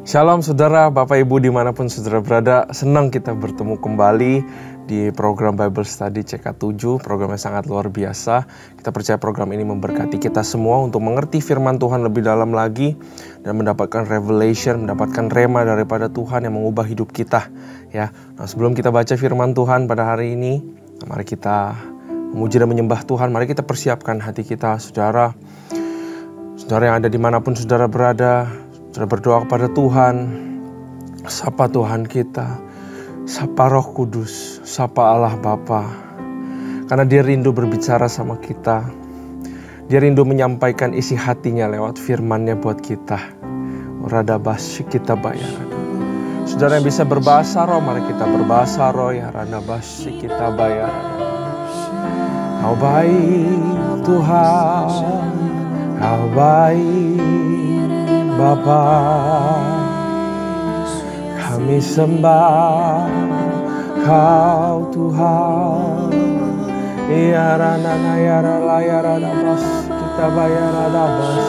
Shalom saudara, Bapak Ibu dimanapun saudara berada. Senang kita bertemu kembali di program Bible Study CK7. Programnya sangat luar biasa. Kita percaya program ini memberkati kita semua untuk mengerti firman Tuhan lebih dalam lagi dan mendapatkan revelation, mendapatkan rema daripada Tuhan yang mengubah hidup kita. Ya, nah sebelum kita baca firman Tuhan pada hari ini, mari kita memuji dan menyembah Tuhan. Mari kita persiapkan hati kita, saudara. Saudara yang ada dimanapun saudara berada, saudara berdoa kepada Tuhan. Sapa Tuhan kita, sapa Roh Kudus, sapa Allah Bapa. Karena Dia rindu berbicara sama kita. Dia rindu menyampaikan isi hatinya lewat firman-Nya buat kita. Radabas kita bayar. Saudara yang bisa berbahasa roh, mari kita berbahasa roh ya. Radabas kita bayar. Kau baik Tuhan, Kau baik Bapa, kami sembah Kau Tuhan. Ya ranana ya rala ya radabas kita bayar radabas.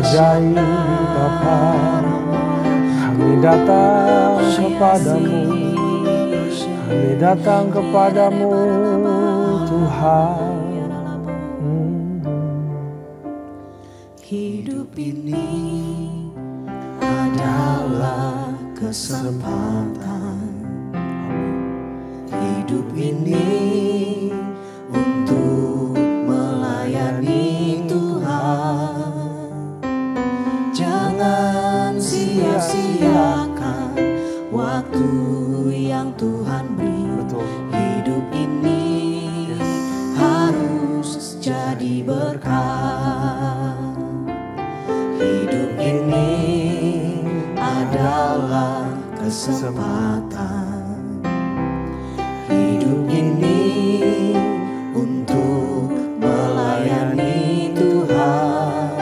Ajaib Bapa, kami datang kepadamu, kami datang kepadamu Tuhan. Hidup ini adalah kesempatan. Hidup ini untuk melayani Tuhan. Jangan sia-siakan waktu yang Tuhan beri. Hidup ini harus jadi berkat. Hidup ini adalah kesempatan. Hidup ini untuk melayani Tuhan.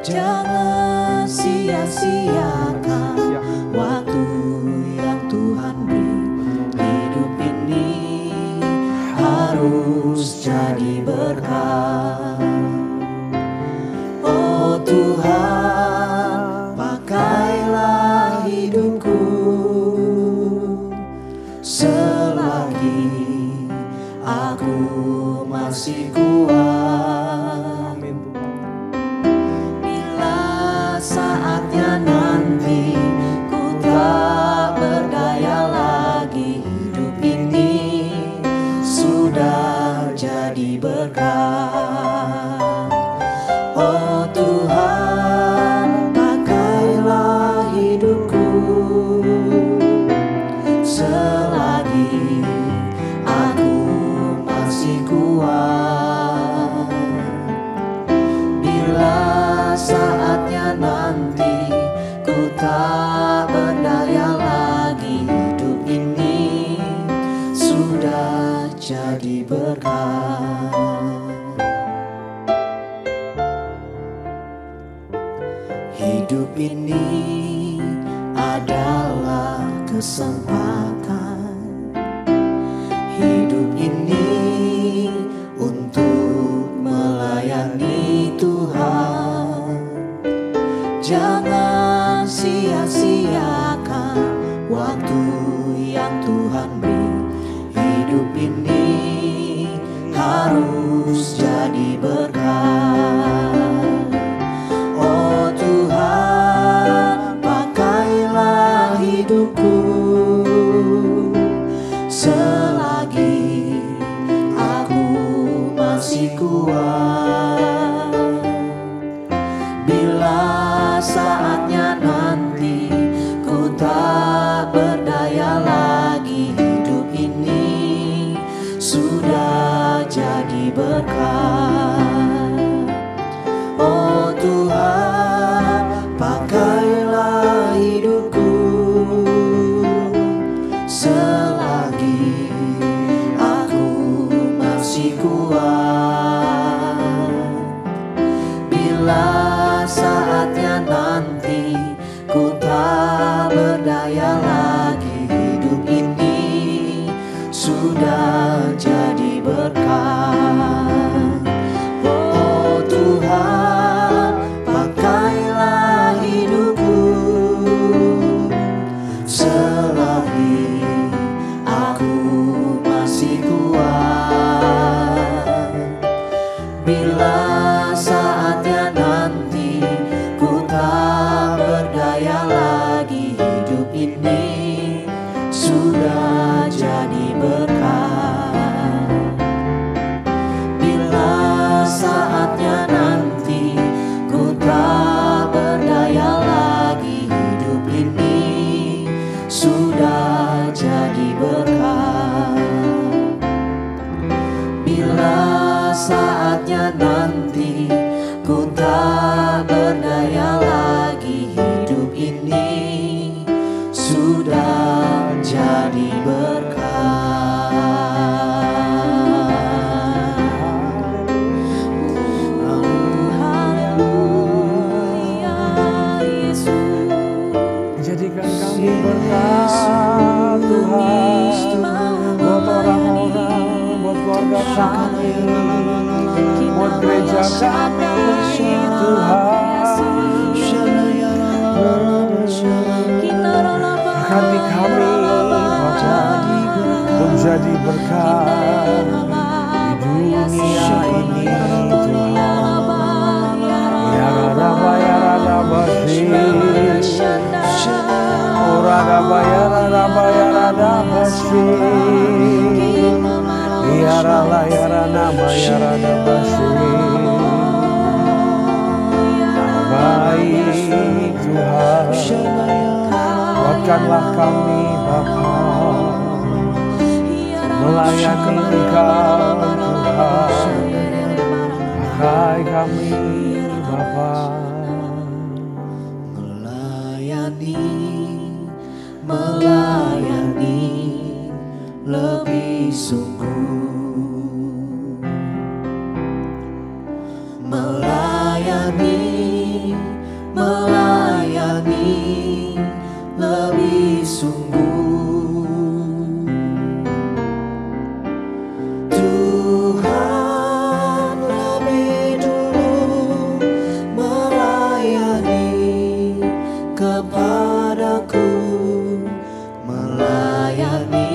Jangan sia-siakan waktu yang Tuhan beri. Hidup ini harus jadi berkat. Oh Tuhan, pakailah hidupku selagi aku masih kuat. Bila saatnya nanti ku tak berdaya lagi, hidup ini sudah jadi berkat. Oh Tuhan, pakailah hidupku selagi aku masih kuat. Bila saatnya nanti ku tak berdaya lagi, hidup ini sudah jadi berkat. Hidup ini adalah kesempatan. Hidup ini untuk melayani Tuhan. Jangan sia-siakan waktu yang Tuhan beri. Hidup ini harus jadi berkat. Oh Tuhan, pakailah hidupku selagi aku masih kuat. Bila saatnya nanti ku tak berdaya lagi, hidup ini sudah jadi berkat. Oh Tuhan, pakailah hidupku selagi aku masih kuat. Bila saatnya nanti ku tak berdaya lagi, hidup ini sudah jadi berkat. Oh Tuhan, pakailah hidupku selagi aku masih kuat. Bila saatnya nanti ku tak berdaya lagi, hidup ini sudah jadi berkat. Bila saatnya nanti ku tak berdaya lagi, hidup ini sudah jadi berkat. Bila saatnya nanti ku tak berdaya lagi, hidup ini sudah jadi berkat. Haleluya Yesus. Jadikan kami berkat Tuhan, buat orang-orang, buat keluarga kami, buat gereja kami Tuhan. Berkati kami Bapa, untuk jadi berkat di dunia ini Tuhan. Ya Rabba ya Rabba Shi, Ora Rabba ya Rabba ya Rabba Shi, Ya Rabba ya Rabba ya Rabba Shi. Baik Tuhan, kuatkanlah kami Bapa, melayani Engkau Tuhan. Pakai kami Bapa, melayani lebih sungguh, melayani lebih sungguh. Tuhan lebih dulu melayani kepadaku, melayani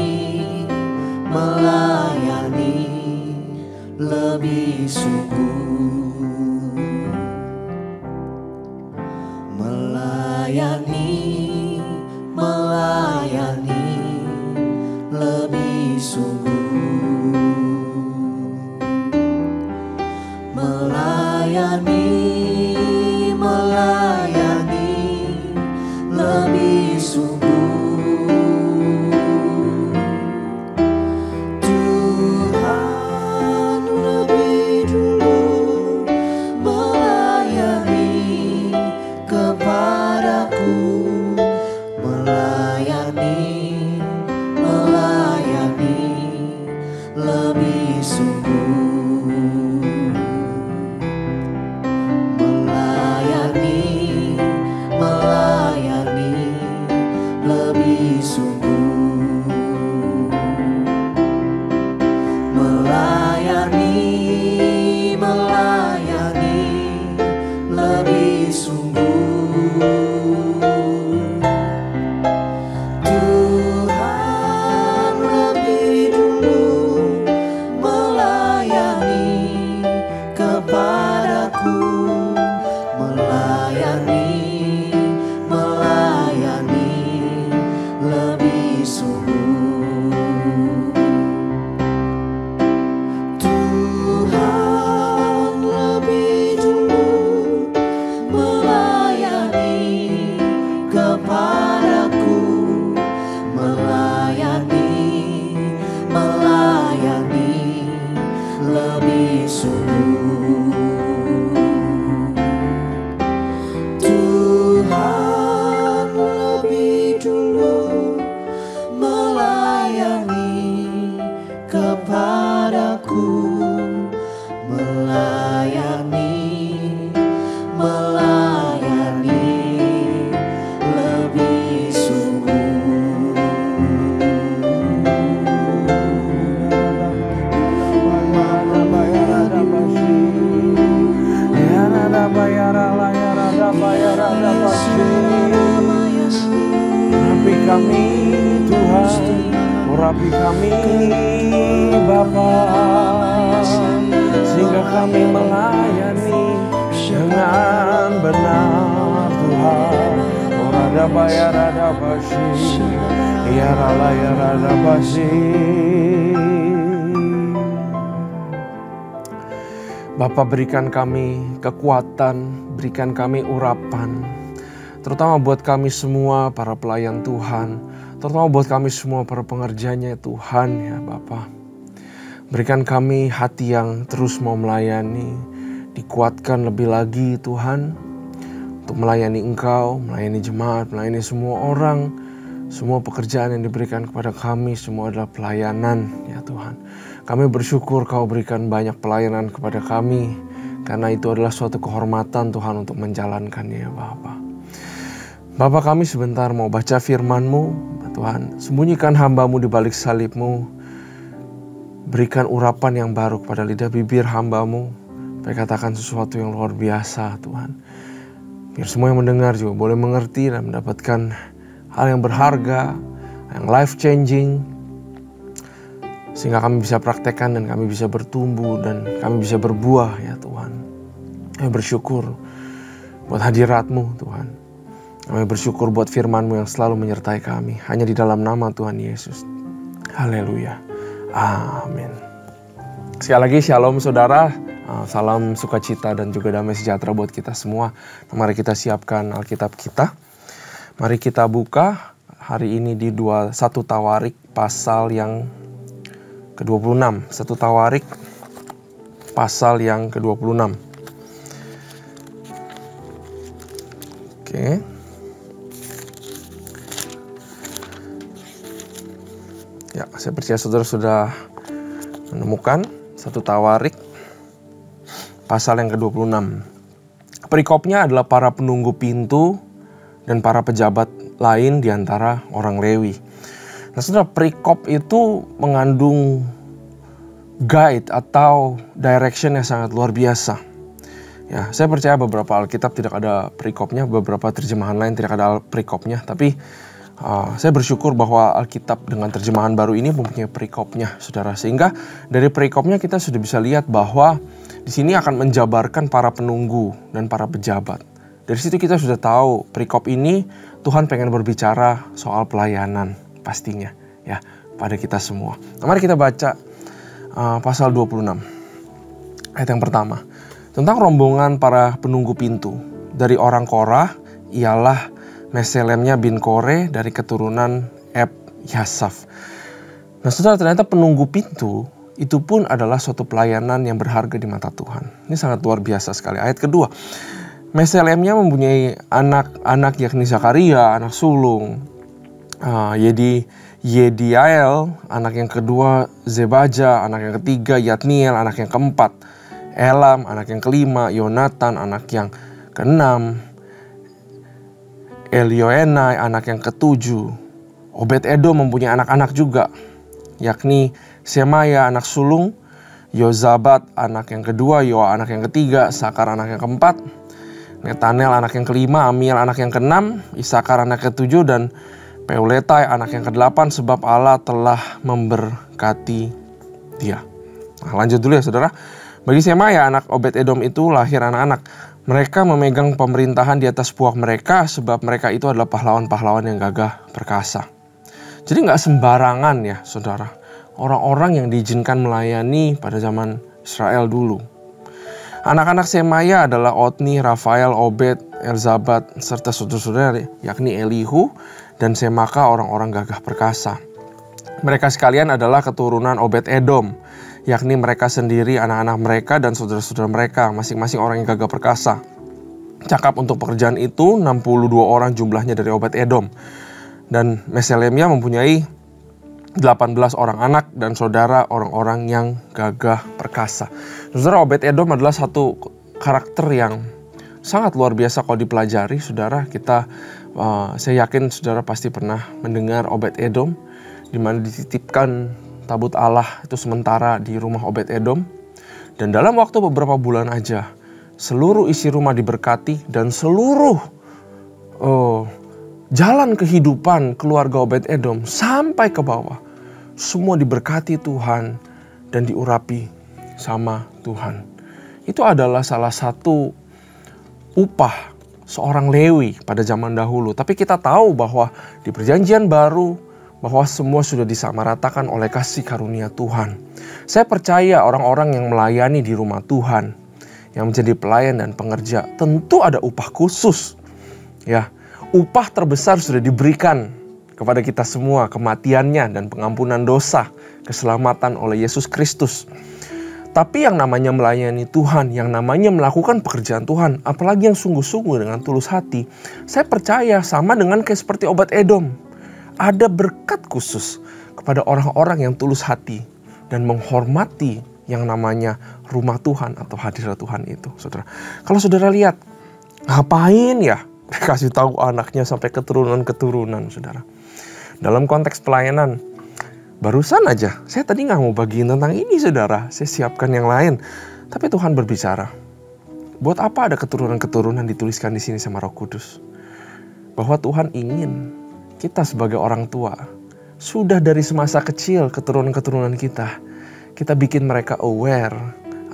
lebih sungguh, melayani lebih sungguh, melayani lebih sungguh. Tuhan lebih dulu melayani kepadaku, melayani lebih sungguh, melayani lebih sungguh, melayani lebih sungguh. Tuhan lebih dulu melayani kepadaku, melayani lebih sungguh. Tuhan lebih dulu melayani kepadaku, melayani lebih sungguh. Tuhan lebih dulu melayani kepadaku, melayani lebih sungguh. kami Bapa, sehingga kami melayani dengan benar Tuhan. Orada ya rada basi, ya rala ya rada basi. Bapa, berikan kami kekuatan, berikan kami urapan, terutama buat kami semua para pelayan Tuhan, terutama buat kami semua para pengerjanya Tuhan ya Bapa. Berikan kami hati yang terus mau melayani, dikuatkan lebih lagi Tuhan, untuk melayani Engkau, melayani jemaat, melayani semua orang. Semua pekerjaan yang diberikan kepada kami semua adalah pelayanan ya Tuhan. Kami bersyukur Kau berikan banyak pelayanan kepada kami, karena itu adalah suatu kehormatan Tuhan untuk menjalankannya ya Bapa. Bapa, kami sebentar mau baca firman-Mu Tuhan. Sembunyikan hamba-Mu di balik salib-Mu. Berikan urapan yang baru kepada lidah bibir hamba-Mu, supaya katakan sesuatu yang luar biasa Tuhan. Biar semua yang mendengar juga boleh mengerti dan mendapatkan hal yang berharga, yang life changing, sehingga kami bisa praktekkan dan kami bisa bertumbuh dan kami bisa berbuah ya Tuhan. Kami bersyukur buat hadirat-Mu Tuhan. Kami bersyukur buat firman-Mu yang selalu menyertai kami. Hanya di dalam nama Tuhan Yesus. Haleluya. Amin. Sekali lagi shalom saudara. Salam sukacita dan juga damai sejahtera buat kita semua. Mari kita siapkan Alkitab kita. Mari kita buka hari ini di 1 Tawarik pasal yang ke-26. 1 Tawarik pasal yang ke-26. Oke. Ya, saya percaya saudara sudah menemukan 1 Tawarik pasal yang ke-26. Perikopnya adalah para penunggu pintu dan para pejabat lain di antara orang Lewi. Nah, saudara, perikop itu mengandung guide atau direction yang sangat luar biasa. Ya, saya percaya beberapa Alkitab tidak ada perikopnya, beberapa terjemahan lain tidak ada perikopnya, tapi saya bersyukur bahwa Alkitab dengan terjemahan baru ini mempunyai perikopnya, saudara. Sehingga dari perikopnya kita sudah bisa lihat bahwa di sini akan menjabarkan para penunggu dan para pejabat. Dari situ kita sudah tahu perikop ini Tuhan pengen berbicara soal pelayanan pastinya ya pada kita semua. Nah, mari kita baca pasal 26 ayat yang pertama. Tentang rombongan para penunggu pintu. Dari orang Korah ialah Meselemnya bin Kore dari keturunan Yasaf. Nah, saudara, ternyata penunggu pintu itu pun adalah suatu pelayanan yang berharga di mata Tuhan. Ini sangat luar biasa sekali. Ayat kedua. Meselemnya mempunyai anak-anak yakni Zakaria, anak sulung, Yediael, anak yang kedua Zebaja, anak yang ketiga Yatniel, anak yang keempat Elam, anak yang kelima Yonatan, anak yang keenam Elioenai, anak yang ketujuh. Obed Edom mempunyai anak-anak juga, yakni Semaya anak sulung, Yozabat anak yang kedua, Yoa anak yang ketiga, Sakar anak yang keempat, Netanel anak yang kelima, Amiel anak yang keenam, Isakar anak ketujuh, dan Peuletai anak yang kedelapan, sebab Allah telah memberkati dia. Nah, lanjut dulu ya saudara. Bagi Semaya anak Obed Edom itu lahir anak-anak. Mereka memegang pemerintahan di atas puak mereka, sebab mereka itu adalah pahlawan-pahlawan yang gagah perkasa. Jadi gak sembarangan ya saudara, orang-orang yang diizinkan melayani pada zaman Israel dulu. Anak-anak Semaya adalah Otni, Rafael, Obed, Elzabat, serta saudara-saudara yakni Elihu dan Semaka, orang-orang gagah perkasa. Mereka sekalian adalah keturunan Obed Edom, yakni mereka sendiri, anak-anak mereka, dan saudara-saudara mereka, masing-masing orang yang gagah perkasa. Cakap untuk pekerjaan itu 62 orang jumlahnya dari Obed Edom. Dan Meselemia mempunyai 18 orang anak dan saudara orang-orang yang gagah perkasa. Saudara, Obed Edom adalah satu karakter yang sangat luar biasa kalau dipelajari. Saudara, saya yakin saudara pasti pernah mendengar Obed Edom, di mana dititipkan tabut Allah itu sementara di rumah Obed Edom. Dan dalam waktu beberapa bulan aja, seluruh isi rumah diberkati dan seluruh jalan kehidupan keluarga Obed Edom sampai ke bawah semua diberkati Tuhan dan diurapi sama Tuhan. Itu adalah salah satu upah seorang Lewi pada zaman dahulu. Tapi kita tahu bahwa di perjanjian baru, bahwa semua sudah disamaratakan oleh kasih karunia Tuhan. Saya percaya orang-orang yang melayani di rumah Tuhan, yang menjadi pelayan dan pengerja, tentu ada upah khusus. Ya, upah terbesar sudah diberikan kepada kita semua, kematiannya dan pengampunan dosa, keselamatan oleh Yesus Kristus. Tapi yang namanya melayani Tuhan, yang namanya melakukan pekerjaan Tuhan, apalagi yang sungguh-sungguh dengan tulus hati, saya percaya sama dengan kayak seperti obat Edom. Ada berkat khusus kepada orang-orang yang tulus hati dan menghormati yang namanya rumah Tuhan atau hadirat Tuhan itu, saudara. Kalau saudara lihat, ngapain ya kasih tahu anaknya sampai keturunan-keturunan, saudara. Dalam konteks pelayanan, barusan aja, saya tadi nggak mau bagiin tentang ini, saudara. Saya siapkan yang lain. Tapi Tuhan berbicara. Buat apa ada keturunan-keturunan dituliskan di sini sama Roh Kudus? Bahwa Tuhan ingin kita sebagai orang tua, sudah dari semasa kecil keturunan-keturunan kita bikin mereka aware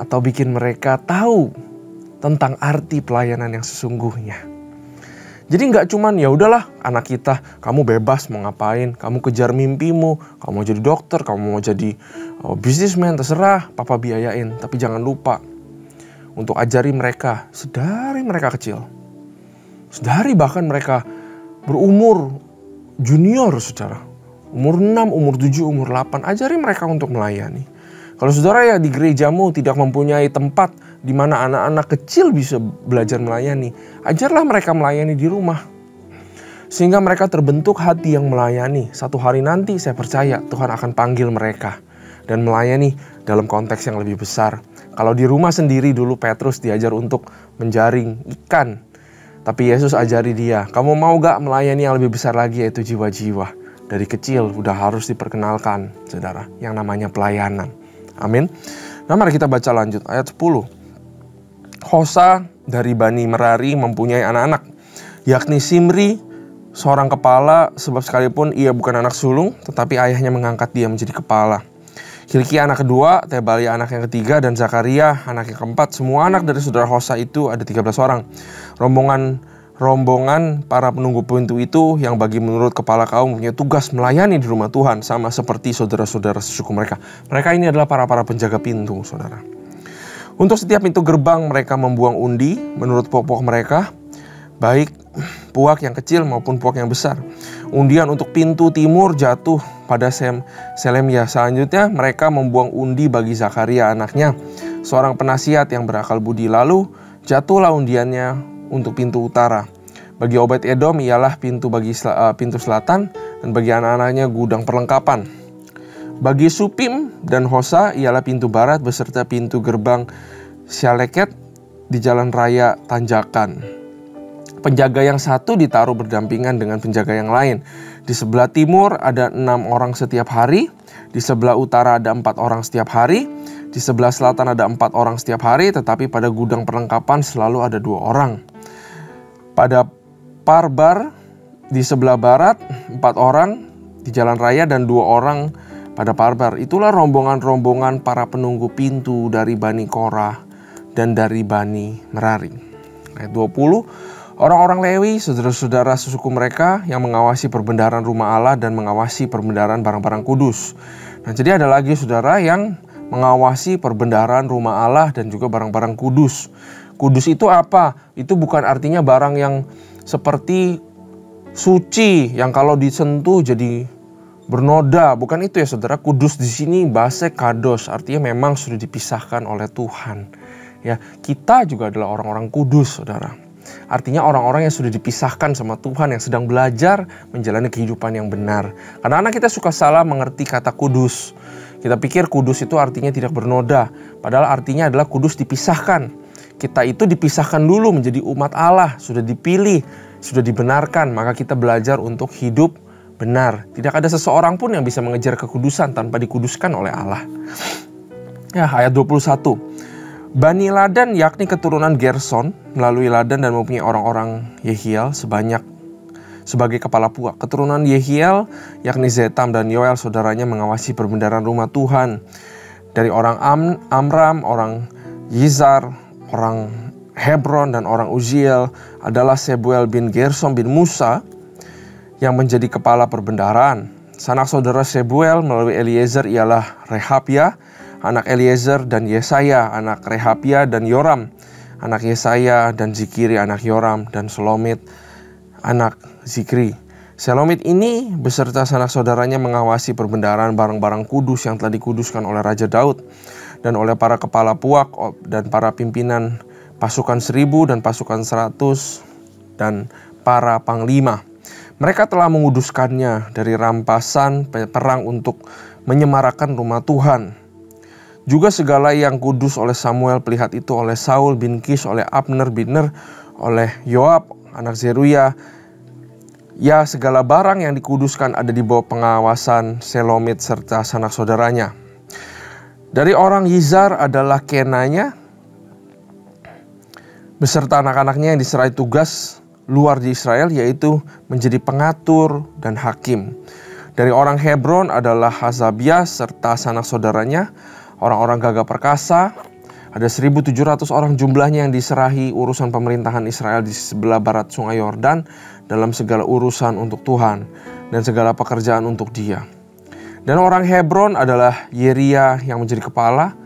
atau bikin mereka tahu tentang arti pelayanan yang sesungguhnya. Jadi nggak cuman ya udahlah anak kita, kamu bebas mau ngapain, kamu kejar mimpimu, kamu mau jadi dokter, kamu mau jadi businessman, terserah, papa biayain. Tapi jangan lupa untuk ajari mereka sedari mereka kecil, sedari bahkan mereka berumur junior, saudara, umur 6, umur 7, umur 8, ajari mereka untuk melayani. Kalau saudara ya di gerejamu tidak mempunyai tempat di mana anak-anak kecil bisa belajar melayani, ajarlah mereka melayani di rumah. Sehingga mereka terbentuk hati yang melayani. Satu hari nanti saya percaya Tuhan akan panggil mereka dan melayani dalam konteks yang lebih besar. Kalau di rumah sendiri dulu Petrus diajar untuk menjaring ikan. Tapi Yesus ajari dia, kamu mau gak melayani yang lebih besar lagi, yaitu jiwa-jiwa. Dari kecil udah harus diperkenalkan, saudara, yang namanya pelayanan. Amin. Nah, mari kita baca lanjut ayat 10. Hosa dari Bani Merari mempunyai anak-anak, yakni Simri, seorang kepala, sebab sekalipun ia bukan anak sulung, tetapi ayahnya mengangkat dia menjadi kepala. Hilkia anak kedua, Tebalia anak yang ketiga, dan Zakaria anak yang keempat. Semua anak dari saudara Hosa itu ada 13 orang. Rombongan para penunggu pintu itu yang bagi menurut kepala kaum punya tugas melayani di rumah Tuhan, sama seperti saudara-saudara sesuku mereka. Mereka ini adalah para penjaga pintu, saudara. Untuk setiap pintu gerbang mereka membuang undi menurut puak-puak mereka, baik puak yang kecil maupun puak yang besar. Undian untuk pintu timur jatuh pada Selemia. Selanjutnya mereka membuang undi bagi Zakaria anaknya, seorang penasihat yang berakal budi. Lalu jatuhlah undiannya untuk pintu utara. Bagi Obed Edom ialah pintu selatan, dan bagi anak-anaknya gudang perlengkapan. Bagi Supim dan Hosa ialah pintu barat beserta pintu gerbang Syaleket di jalan raya Tanjakan. Penjaga yang satu ditaruh berdampingan dengan penjaga yang lain. Di sebelah timur ada 6 orang setiap hari, di sebelah utara ada 4 orang setiap hari, di sebelah selatan ada 4 orang setiap hari, tetapi pada gudang perlengkapan selalu ada 2 orang. Pada Parbar di sebelah barat 4 orang di jalan raya dan 2 orang pada Parbar. Itulah rombongan-rombongan para penunggu pintu dari Bani Korah dan dari Bani Merari. Ayat 20, orang-orang Lewi, saudara-saudara sesuku mereka yang mengawasi perbendaharaan rumah Allah dan mengawasi perbendaharaan barang-barang kudus. Nah, jadi ada lagi saudara yang mengawasi perbendaharaan rumah Allah dan juga barang-barang kudus. Kudus itu apa? Itu bukan artinya barang yang seperti suci, yang kalau disentuh jadi bernoda. Bukan itu ya saudara. Kudus di sini bahasa kados, artinya memang sudah dipisahkan oleh Tuhan. Ya, kita juga adalah orang-orang kudus, saudara. Artinya orang-orang yang sudah dipisahkan sama Tuhan, yang sedang belajar menjalani kehidupan yang benar. Karena anak kita suka salah mengerti kata kudus. Kita pikir kudus itu artinya tidak bernoda, padahal artinya adalah kudus dipisahkan. Kita itu dipisahkan dulu menjadi umat Allah, sudah dipilih, sudah dibenarkan, maka kita belajar untuk hidup benar. Tidak ada seseorang pun yang bisa mengejar kekudusan tanpa dikuduskan oleh Allah. Ya, ayat 21. Bani Ladan yakni keturunan Gerson melalui Ladan dan mempunyai orang-orang Yehiel sebanyak sebagai kepala puak. Keturunan Yehiel, yakni Zetam dan Yoel saudaranya mengawasi perbendaharaan rumah Tuhan. Dari orang Amram, orang Yizar, orang Hebron, dan orang Uziel adalah Sebuel bin Gersom bin Musa yang menjadi kepala perbendaharaan. Sanak saudara Sebuel melalui Eliezer ialah Rehabia, anak Eliezer, dan Yesaya, anak Rehabia, dan Yoram, anak Yesaya, dan Zikri, anak Yoram, dan Selomit, anak Zikri. Selomit ini beserta sanak saudaranya mengawasi perbendaharaan barang-barang kudus yang telah dikuduskan oleh Raja Daud dan oleh para kepala puak dan para pimpinan pasukan 1000 dan pasukan 100 dan para panglima. Mereka telah menguduskannya dari rampasan perang untuk menyemarakan rumah Tuhan. Juga segala yang kudus oleh Samuel pelihat itu oleh Saul bin Kish, oleh Abner bin Ner, oleh Yoab anak Zeruya. Ya, segala barang yang dikuduskan ada di bawah pengawasan Selomit serta sanak saudaranya. Dari orang Yizar adalah Kenanya beserta anak-anaknya yang diserai tugas luar di Israel, yaitu menjadi pengatur dan hakim. Dari orang Hebron adalah Hasabia serta sanak saudaranya, orang-orang gagah perkasa. Ada 1.700 orang jumlahnya yang diserahi urusan pemerintahan Israel di sebelah barat sungai Yordan dalam segala urusan untuk Tuhan dan segala pekerjaan untuk Dia. Dan orang Hebron adalah Yeria yang menjadi kepala.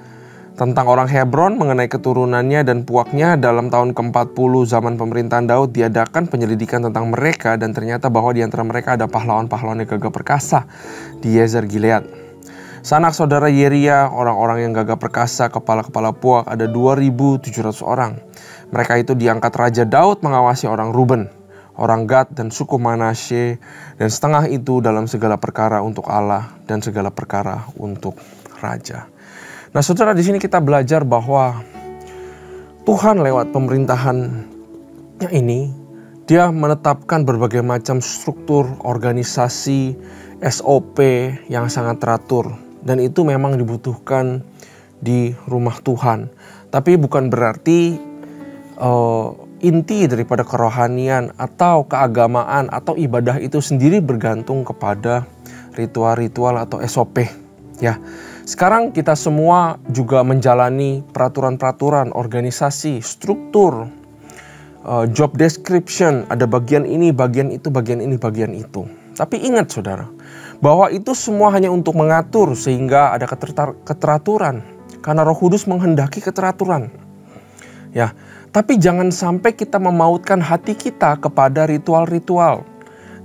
Tentang orang Hebron mengenai keturunannya dan puaknya, dalam tahun ke-40 zaman pemerintahan Daud diadakan penyelidikan tentang mereka, dan ternyata bahwa di antara mereka ada pahlawan-pahlawan yang gagah perkasa di Yezer Gilead. Sanak saudara Yeria, orang-orang yang gagah perkasa, kepala-kepala puak, ada 2.700 orang. Mereka itu diangkat Raja Daud mengawasi orang Ruben, orang Gad, dan suku Manasye, dan setengah itu dalam segala perkara untuk Allah dan segala perkara untuk Raja. Nah saudara, di sini kita belajar bahwa Tuhan lewat pemerintahannya ini, Dia menetapkan berbagai macam struktur, organisasi, SOP yang sangat teratur. Dan itu memang dibutuhkan di rumah Tuhan. Tapi bukan berarti inti daripada kerohanian atau keagamaan atau ibadah itu sendiri bergantung kepada ritual-ritual atau SOP. Ya, sekarang kita semua juga menjalani peraturan-peraturan, organisasi, struktur, job description, ada bagian ini, bagian itu, bagian ini, bagian itu. Tapi ingat saudara, bahwa itu semua hanya untuk mengatur sehingga ada keteraturan. Karena Roh Kudus menghendaki keteraturan. Ya, tapi jangan sampai kita memautkan hati kita kepada ritual-ritual.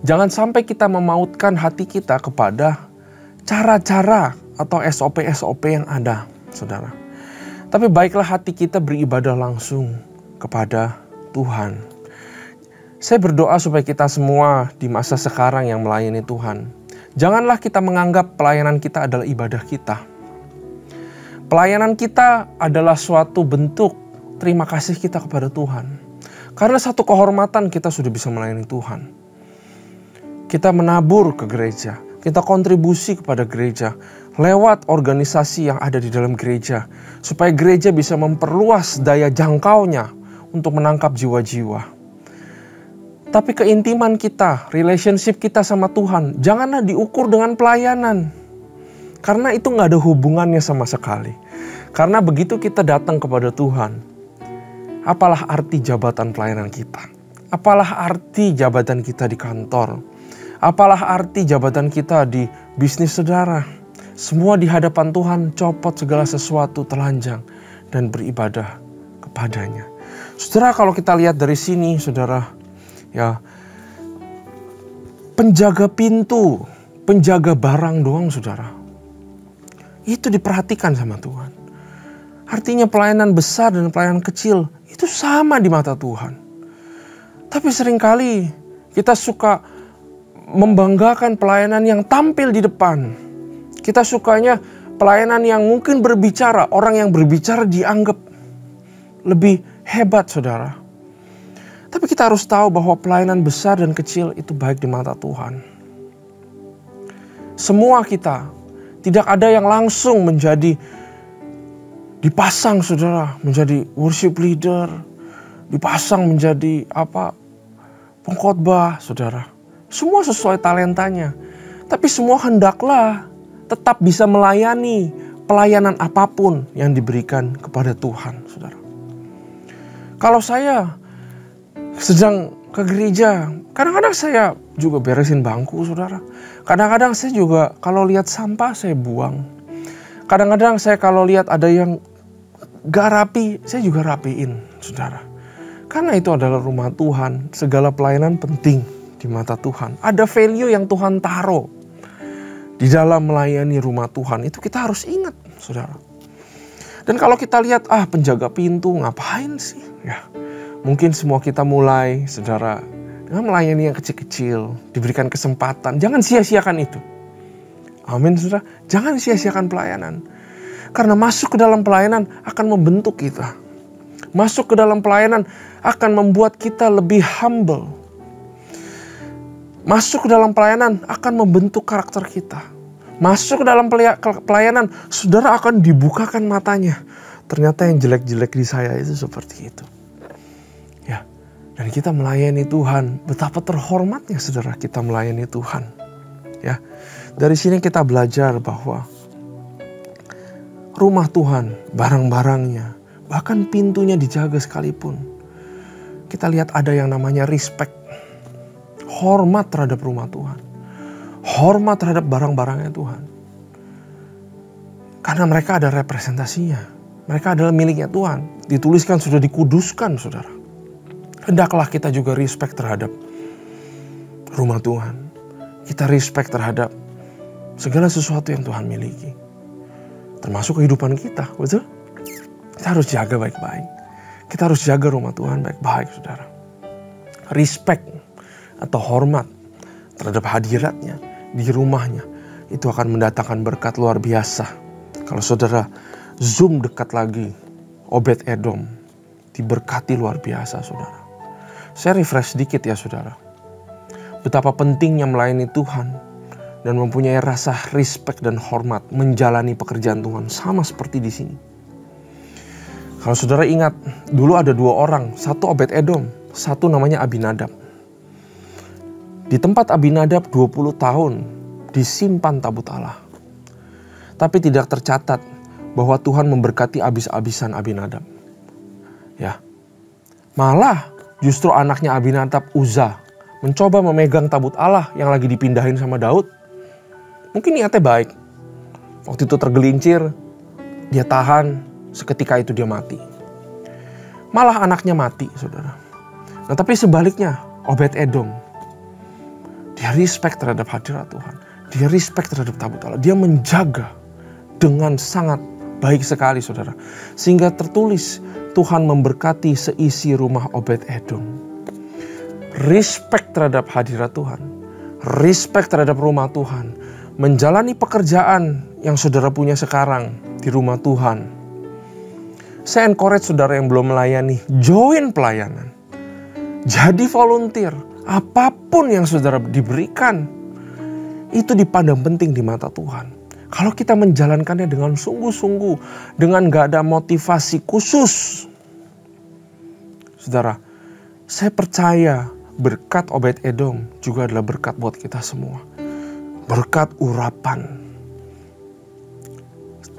Jangan sampai kita memautkan hati kita kepada cara-cara atau SOP-SOP yang ada, saudara. Tapi baiklah hati kita beribadah langsung kepada Tuhan. Saya berdoa supaya kita semua di masa sekarang yang melayani Tuhan, janganlah kita menganggap pelayanan kita adalah ibadah kita. Pelayanan kita adalah suatu bentuk terima kasih kita kepada Tuhan. Karena satu kehormatan kita sudah bisa melayani Tuhan. Kita menabur ke gereja, kita kontribusi kepada gereja lewat organisasi yang ada di dalam gereja, supaya gereja bisa memperluas daya jangkaunya untuk menangkap jiwa-jiwa. Tapi keintiman kita, relationship kita sama Tuhan, janganlah diukur dengan pelayanan. Karena itu gak ada hubungannya sama sekali. Karena begitu kita datang kepada Tuhan, apalah arti jabatan pelayanan kita? Apalah arti jabatan kita di kantor? Apalah arti jabatan kita di bisnis saudara? Semua di hadapan Tuhan, copot segala sesuatu, telanjang, dan beribadah kepadanya. Saudara, kalau kita lihat dari sini, saudara, ya, penjaga pintu, penjaga barang doang saudara, itu diperhatikan sama Tuhan. Artinya pelayanan besar dan pelayanan kecil itu sama di mata Tuhan. Tapi seringkali kita suka membanggakan pelayanan yang tampil di depan. Kita sukanya pelayanan yang mungkin berbicara, orang yang berbicara dianggap lebih hebat saudara. Tapi kita harus tahu bahwa pelayanan besar dan kecil itu baik di mata Tuhan. Semua kita, tidak ada yang langsung menjadi dipasang saudara, menjadi worship leader, dipasang menjadi pengkhotbah saudara. Semua sesuai talentanya. Tapi semua hendaklah tetap bisa melayani pelayanan apapun yang diberikan kepada Tuhan, saudara. Kalau saya sedang ke gereja, kadang-kadang saya juga beresin bangku, saudara. Kadang-kadang saya juga kalau lihat sampah saya buang. Kadang-kadang saya kalau lihat ada yang gak rapi, saya juga rapiin, saudara. Karena itu adalah rumah Tuhan, segala pelayanan penting di mata Tuhan. Ada value yang Tuhan taruh di dalam melayani rumah Tuhan, itu kita harus ingat, saudara. Dan kalau kita lihat, penjaga pintu ngapain sih? Ya, mungkin semua kita mulai, saudara, dengan melayani yang kecil-kecil, diberikan kesempatan. Jangan sia-siakan itu. Amin, saudara. Jangan sia-siakan pelayanan. Karena masuk ke dalam pelayanan akan membentuk kita. Masuk ke dalam pelayanan akan membuat kita lebih humble. Masuk ke dalam pelayanan akan membentuk karakter kita. Masuk ke dalam pelayanan, saudara akan dibukakan matanya. Ternyata yang jelek-jelek di saya itu seperti itu. Ya, dan kita melayani Tuhan. Betapa terhormatnya, saudara, kita melayani Tuhan. Ya, dari sini kita belajar bahwa rumah Tuhan, barang-barangnya, bahkan pintunya dijaga sekalipun. Kita lihat ada yang namanya respect. Hormat terhadap rumah Tuhan. Hormat terhadap barang-barangnya Tuhan. Karena mereka ada representasinya. Mereka adalah miliknya Tuhan. Dituliskan sudah dikuduskan, saudara. Hendaklah kita juga respect terhadap rumah Tuhan. Kita respect terhadap segala sesuatu yang Tuhan miliki. Termasuk kehidupan kita, betul? Kita harus jaga baik-baik. Kita harus jaga rumah Tuhan baik-baik, saudara. Respect atau hormat terhadap hadiratnya di rumahnya, itu akan mendatangkan berkat luar biasa. Kalau saudara zoom dekat lagi, Obed Edom diberkati luar biasa, saudara. Saya refresh sedikit ya, saudara. Betapa pentingnya melayani Tuhan dan mempunyai rasa respect dan hormat menjalani pekerjaan Tuhan, sama seperti di sini. Kalau saudara ingat, dulu ada 2 orang, satu Obed Edom, satu namanya Abinadab. Di tempat Abinadab 20 tahun disimpan tabut Allah. Tapi tidak tercatat bahwa Tuhan memberkati habis-habisan Abinadab. Ya. Malah justru anaknya Abinadab, Uza, mencoba memegang tabut Allah yang lagi dipindahin sama Daud. Mungkin niatnya baik. Waktu itu tergelincir, dia tahan, seketika itu dia mati. Malah anaknya mati, saudara. Nah, tapi sebaliknya, Obed Edom, dia respect terhadap hadirat Tuhan. Dia respect terhadap tabut Allah. Dia menjaga dengan sangat baik sekali, saudara. Sehingga tertulis, Tuhan memberkati seisi rumah Obed Edom. Respect terhadap hadirat Tuhan. Respect terhadap rumah Tuhan. Menjalani pekerjaan yang saudara punya sekarang di rumah Tuhan. Saya encourage saudara yang belum melayani, join pelayanan. Jadi volunteer. Apapun yang saudara diberikan, itu dipandang penting di mata Tuhan. Kalau kita menjalankannya dengan sungguh-sungguh, dengan gak ada motivasi khusus. Saudara, saya percaya berkat Obed Edom juga adalah berkat buat kita semua. Berkat urapan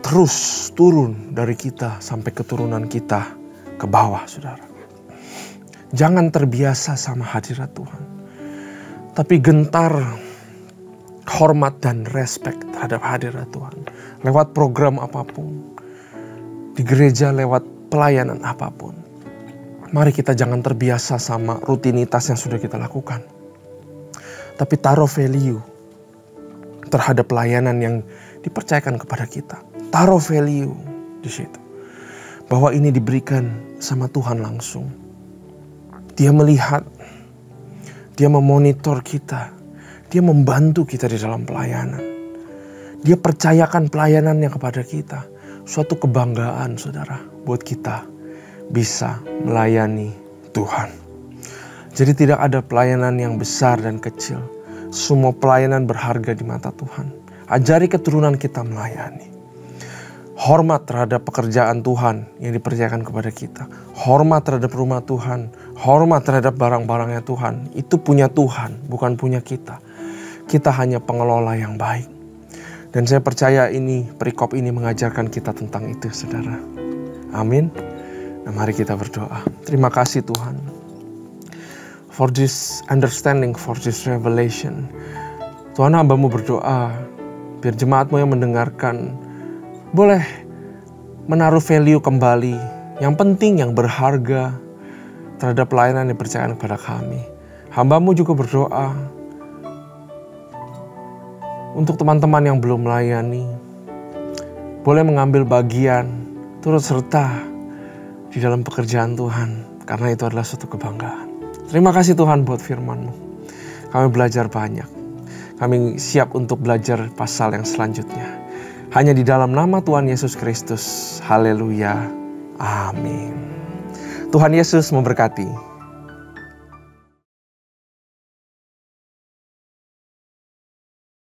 terus turun dari kita sampai keturunan kita ke bawah, saudara. Jangan terbiasa sama hadirat Tuhan, tapi gentar hormat dan respect terhadap hadirat Tuhan. Lewat program apapun, di gereja lewat pelayanan apapun. Mari kita jangan terbiasa sama rutinitas yang sudah kita lakukan, tapi taruh value terhadap pelayanan yang dipercayakan kepada kita. Taruh value di situ. Bahwa ini diberikan sama Tuhan langsung. Dia melihat, dia memonitor kita, dia membantu kita di dalam pelayanan. Dia percayakan pelayanannya kepada kita. Suatu kebanggaan, saudara, buat kita bisa melayani Tuhan. Jadi tidak ada pelayanan yang besar dan kecil. Semua pelayanan berharga di mata Tuhan. Ajari keturunan kita melayani. hormat terhadap pekerjaan Tuhan yang dipercayakan kepada kita, hormat terhadap rumah Tuhan, hormat terhadap barang-barangnya Tuhan. Itu punya Tuhan, bukan punya kita. Kita hanya pengelola yang baik. Dan saya percaya perikop ini mengajarkan kita tentang itu, saudara. Amin. Nah, mari kita berdoa. Terima kasih Tuhan, for this understanding, for this revelation. Tuhan, hamba-Mu berdoa, biar jemaat-Mu yang mendengarkan boleh menaruh value kembali, yang penting, yang berharga terhadap pelayanan yang dipercayakan kepada kami. Hamba-Mu juga berdoa untuk teman-teman yang belum melayani, boleh mengambil bagian, turut serta di dalam pekerjaan Tuhan, karena itu adalah suatu kebanggaan. Terima kasih Tuhan buat firman-Mu. Kami belajar banyak. Kami siap untuk belajar pasal yang selanjutnya. Hanya di dalam nama Tuhan Yesus Kristus. Haleluya. Amin. Tuhan Yesus memberkati.